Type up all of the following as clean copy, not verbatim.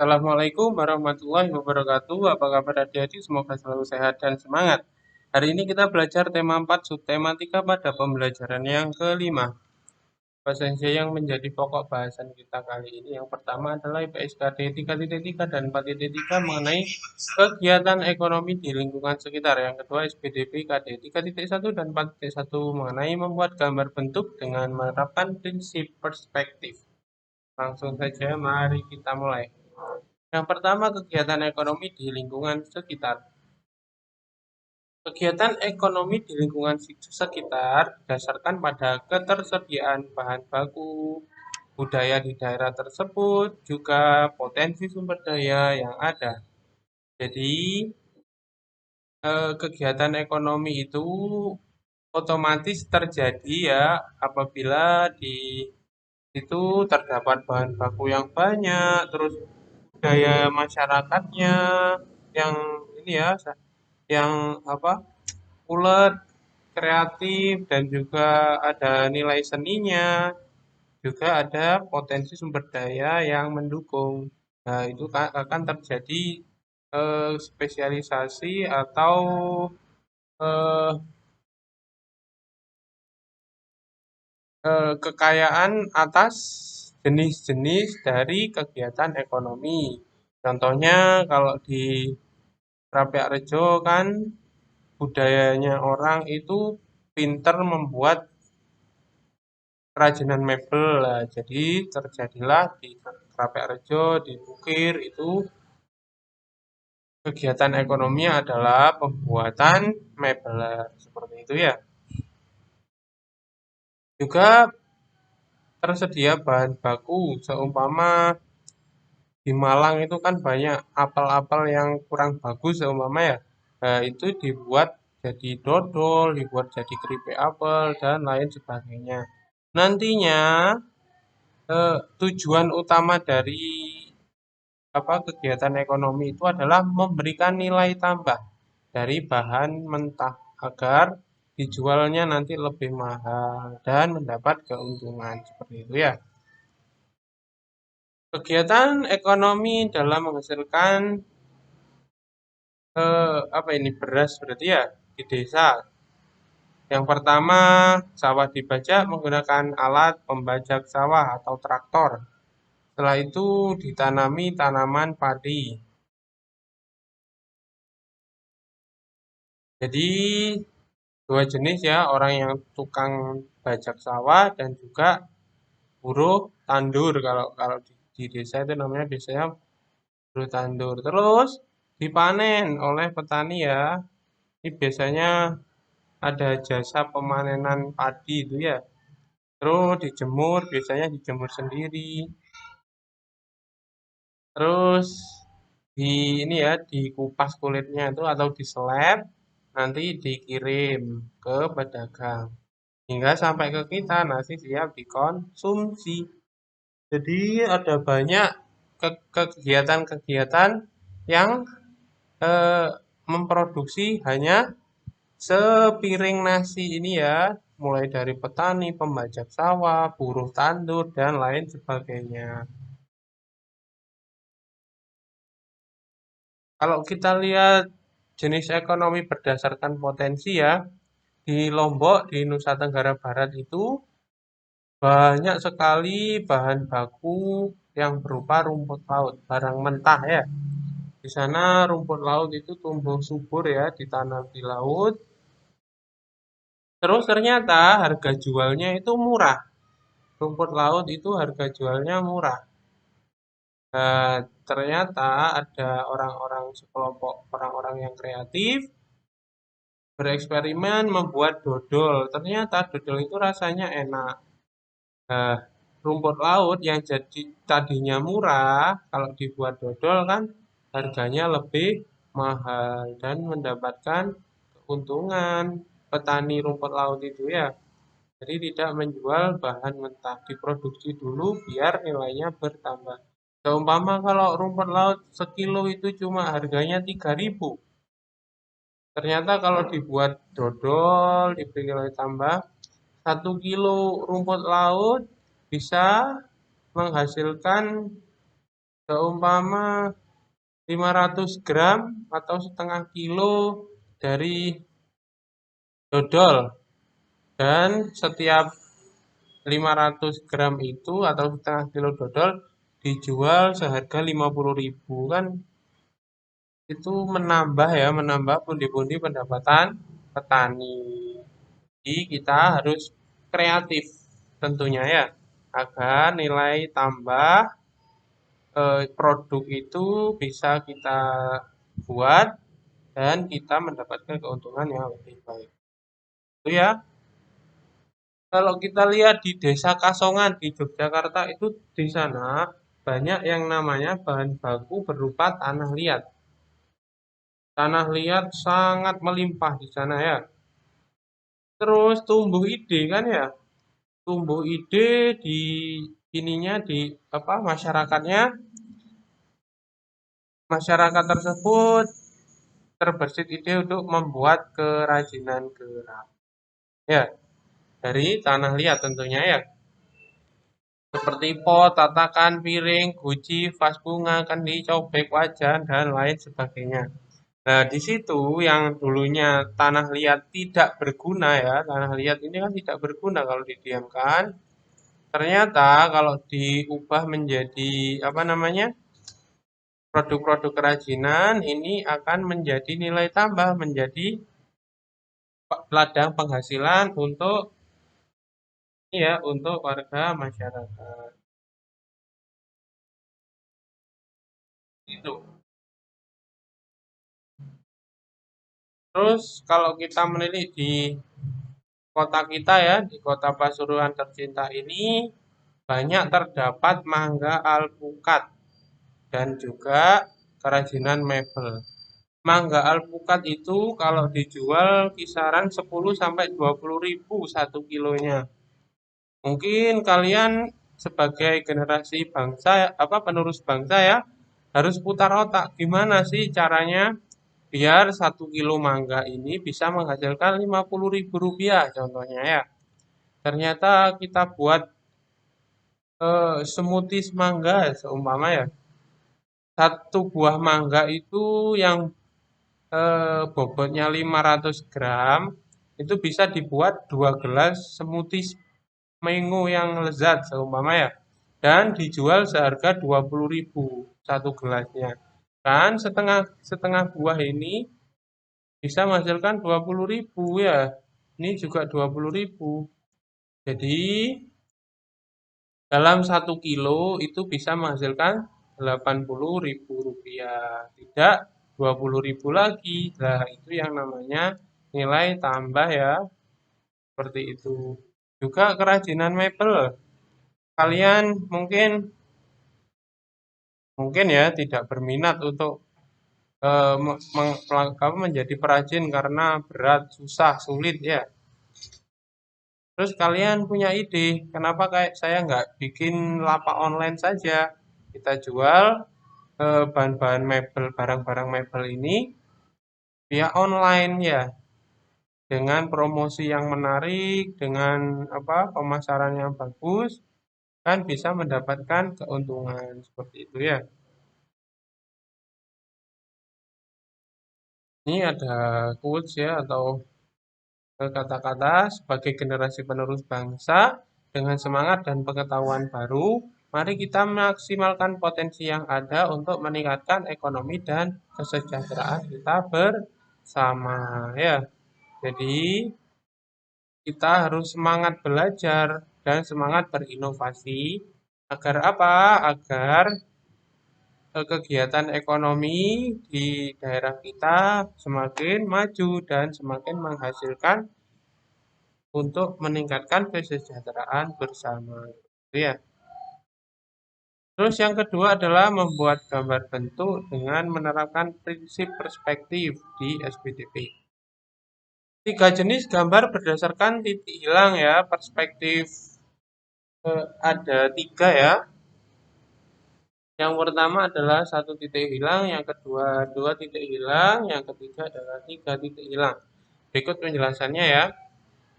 Assalamualaikum warahmatullahi wabarakatuh. Apa kabar adik-adik? Semoga selalu sehat dan semangat. Hari ini kita belajar tema 4 subtematika pada pembelajaran yang kelima. Apa saja yang menjadi pokok bahasan kita kali ini? Yang pertama adalah IPSKD 3.3 dan 4.3 mengenai kegiatan ekonomi di lingkungan sekitar. Yang kedua SPDP KD 3.1 dan 4.1 mengenai membuat gambar bentuk dengan menerapkan prinsip perspektif. Langsung saja mari kita mulai. Yang pertama, kegiatan ekonomi di lingkungan sekitar. Kegiatan ekonomi di lingkungan sekitar berdasarkan pada ketersediaan bahan baku, budaya di daerah tersebut, juga potensi sumber daya yang ada. Jadi, kegiatan ekonomi itu otomatis terjadi ya apabila di situ terdapat bahan baku yang banyak, terus budaya masyarakatnya yang ini ya yang apa ulet, kreatif dan juga ada nilai seninya, juga ada potensi sumber daya yang mendukung. Nah, itu akan terjadi spesialisasi atau eh, kekayaan atas jenis-jenis dari kegiatan ekonomi. Contohnya kalau di Rapiakrejo kan budayanya orang itu pinter membuat kerajinan mebel lah. Jadi terjadilah di Rapiakrejo, di Bukir itu kegiatan ekonominya adalah pembuatan mebel seperti itu ya. Juga tersedia bahan baku seumpama di Malang itu kan banyak apel-apel yang kurang bagus seumpama ya. Nah, itu dibuat jadi dodol, dibuat jadi keripik apel dan lain sebagainya. Nantinya tujuan utama dari kegiatan ekonomi itu adalah memberikan nilai tambah dari bahan mentah agar dijualnya nanti lebih mahal dan mendapat keuntungan seperti itu ya. Kegiatan ekonomi dalam menghasilkan beras berarti ya di desa. Yang pertama, sawah dibajak menggunakan alat pembajak sawah atau traktor. Setelah itu ditanami tanaman padi. Jadi dua jenis ya, orang yang tukang bajak sawah dan juga buruh tandur. Kalau kalau di desa itu namanya biasanya buruh tandur. Terus dipanen oleh petani ya. Ini biasanya ada jasa pemanenan padi itu ya. Terus dijemur, biasanya dijemur sendiri. Terus di ini ya, dikupas kulitnya itu atau diseleb, nanti dikirim ke pedagang hingga sampai ke kita nasi siap dikonsumsi. Jadi ada banyak kegiatan-kegiatan yang eh, memproduksi hanya sepiring nasi ini ya, mulai dari petani, pembajak sawah, buruh tandur, dan lain sebagainya. Kalau kita lihat jenis ekonomi berdasarkan potensi ya, di Lombok, di Nusa Tenggara Barat itu banyak sekali bahan baku yang berupa rumput laut, barang mentah ya. Di sana rumput laut itu tumbuh subur ya, ditanam di laut. Terus ternyata harga jualnya itu murah. Rumput laut itu harga jualnya murah. Nah, ternyata ada orang-orang sekelompok orang-orang yang kreatif bereksperimen membuat dodol. Ternyata dodol itu rasanya enak. Nah, rumput laut yang jadi tadinya murah, kalau dibuat dodol kan harganya lebih mahal dan mendapatkan keuntungan petani rumput laut itu ya. Jadi tidak menjual bahan mentah, diproduksi dulu biar nilainya bertambah. Seumpama kalau rumput laut sekilo itu cuma harganya 3.000. Ternyata kalau dibuat dodol, diberi nilai tambah, 1 kilo rumput laut bisa menghasilkan Seumpama 500 gram atau setengah kilo dari dodol, dan setiap 500 gram itu atau setengah kilo dodol dijual seharga 50.000, kan itu menambah ya, menambah pundi-pundi pendapatan petani. Jadi kita harus kreatif tentunya ya, agar nilai tambah produk itu bisa kita buat dan kita mendapatkan keuntungan yang lebih baik. Itu ya. Kalau kita lihat di Desa Kasongan di Yogyakarta itu, di sana banyak yang namanya bahan baku berupa tanah liat. Tanah liat sangat melimpah di sana ya. Terus tumbuh ide kan ya, tumbuh ide di ininya di apa masyarakatnya, masyarakat tersebut terbersit ide untuk membuat kerajinan gerak. Ya, dari tanah liat tentunya ya. Seperti pot, tatakan, piring, guci, vas bunga, kendi, cobek, wajan, dan lain sebagainya. Nah, di situ yang dulunya tanah liat tidak berguna ya, tanah liat ini kan tidak berguna kalau didiamkan. Ternyata kalau diubah menjadi apa namanya, produk-produk kerajinan, ini akan menjadi nilai tambah, menjadi ladang penghasilan untuk ya untuk warga masyarakat. Itu. Terus kalau kita menilik di kota kita ya, di kota Pasuruan tercinta ini banyak terdapat mangga alpukat dan juga kerajinan mebel. Mangga alpukat itu kalau dijual kisaran 10 sampai 20.000 satu kilonya. Mungkin kalian sebagai generasi bangsa apa penerus bangsa ya harus putar otak gimana sih caranya biar 1 kilo mangga ini bisa menghasilkan 50.000 rupiah contohnya ya. Ternyata kita buat smoothies mangga seumpama ya. Satu buah mangga itu yang bobotnya 500 gram itu bisa dibuat 2 gelas smoothies mango yang lezat seumpama ya. Dan dijual seharga 20.000 satu gelasnya. Kan setengah setengah buah ini bisa menghasilkan 20.000 ya. Ini juga 20.000. Jadi dalam 1 kilo itu bisa menghasilkan 80.000 rupiah. Tidak 20.000 lagi. Nah, itu yang namanya nilai tambah ya. Seperti itu. Juga kerajinan mebel. Kalian mungkin mungkin ya tidak berminat untuk menjadi perajin karena berat, susah, sulit ya. Terus kalian punya ide, kenapa kayak saya nggak bikin lapak online saja? Kita jual bahan-bahan mebel, barang-barang mebel ini via online ya, dengan promosi yang menarik, dengan apa pemasaran yang bagus, kan bisa mendapatkan keuntungan seperti itu ya. Ini ada quotes ya atau kata-kata sebagai generasi penerus bangsa dengan semangat dan pengetahuan baru, mari kita maksimalkan potensi yang ada untuk meningkatkan ekonomi dan kesejahteraan kita bersama ya. Jadi kita harus semangat belajar dan semangat berinovasi agar apa? Agar kegiatan ekonomi di daerah kita semakin maju dan semakin menghasilkan untuk meningkatkan kesejahteraan bersama. Gitu ya. Terus yang kedua adalah membuat gambar bentuk dengan menerapkan prinsip perspektif di SPDP. 3 jenis gambar berdasarkan titik hilang ya, perspektif ada 3 ya. Yang pertama adalah 1 titik hilang, yang kedua 2 titik hilang, yang ketiga adalah 3 titik hilang. Berikut penjelasannya ya.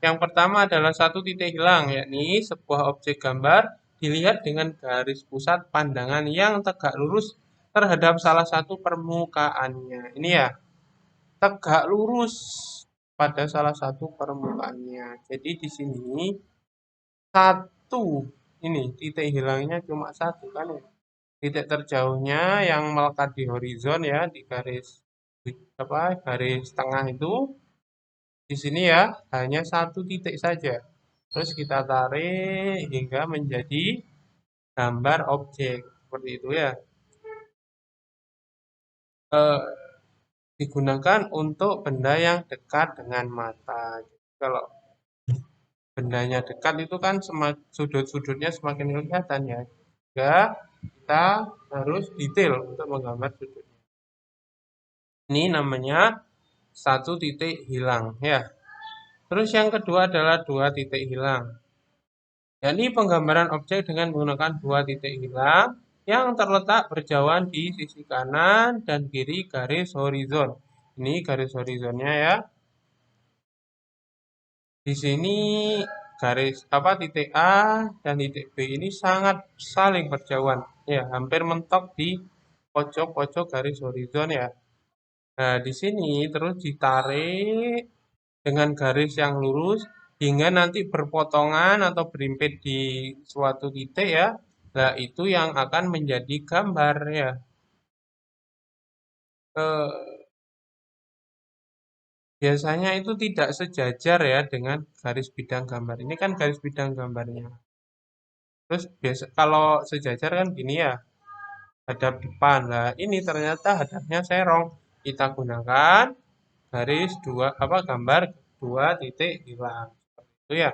Yang pertama adalah 1 titik hilang, yakni sebuah objek gambar dilihat dengan garis pusat pandangan yang tegak lurus terhadap salah satu permukaannya. Ini ya, tegak lurus pada salah satu permukaannya. Jadi di sini satu, ini titik hilangnya cuma satu kan ya. Titik terjauhnya yang melekat di horizon ya, di garis apa garis tengah itu di sini ya hanya satu titik saja. Terus kita tarik hingga menjadi gambar objek seperti itu ya. Eh, Digunakan untuk benda yang dekat dengan mata. Jadi kalau bendanya dekat itu kan sudut-sudutnya semakin kelihatan ya. Sehingga kita harus detail untuk menggambar sudutnya. Ini namanya satu titik hilang ya. Terus yang kedua adalah dua titik hilang. Yakni penggambaran objek dengan menggunakan dua titik hilang yang terletak berjauhan di sisi kanan dan kiri garis horizon. Ini garis horizonnya ya. Di sini garis apa titik A dan titik B ini sangat saling berjauhan. Ya, hampir mentok di pojok-pojok garis horizon ya. Nah, di sini terus ditarik dengan garis yang lurus hingga nanti berpotongan atau berimpit di suatu titik ya. Nah, itu yang akan menjadi gambar ya. Biasanya itu tidak sejajar ya dengan garis bidang gambar. Ini kan garis bidang gambarnya. Terus biasa kalau sejajar kan gini ya, hadap depan. Nah, ini ternyata hadapnya serong. Kita gunakan garis dua apa gambar dua titik hilang. Seperti itu ya.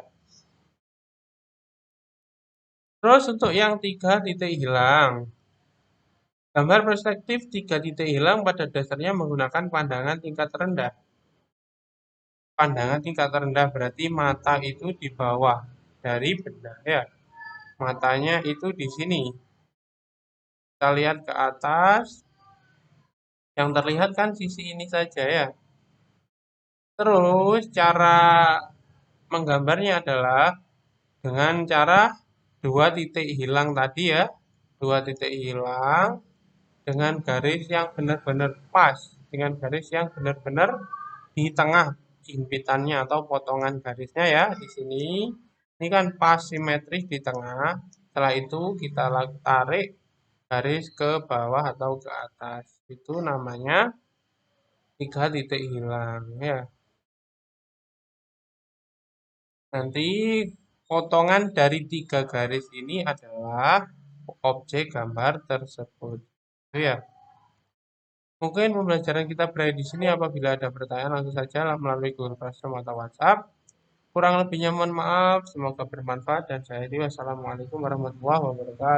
Terus untuk yang tiga titik hilang. Gambar perspektif tiga titik hilang pada dasarnya menggunakan pandangan tingkat rendah. Pandangan tingkat rendah berarti mata itu di bawah dari benda ya. Matanya itu di sini. Kita lihat ke atas, yang terlihat kan sisi ini saja ya. Terus cara menggambarnya adalah dengan cara dua titik hilang tadi ya. Dua titik hilang dengan garis yang benar-benar pas, dengan garis yang benar-benar di tengah jimpitannya atau potongan garisnya ya di sini. Ini kan pas simetris di tengah. Setelah itu kita tarik garis ke bawah atau ke atas. Itu namanya tiga titik hilang ya. Nanti potongan dari tiga garis ini adalah objek gambar tersebut. Itu ya. Mungkin pembelajaran kita berakhir di sini. Apabila ada pertanyaan langsung saja melalui Google Classroom atau WhatsApp. Kurang lebihnya mohon maaf. Semoga bermanfaat dan saya Wassalamualaikum warahmatullahi wabarakatuh.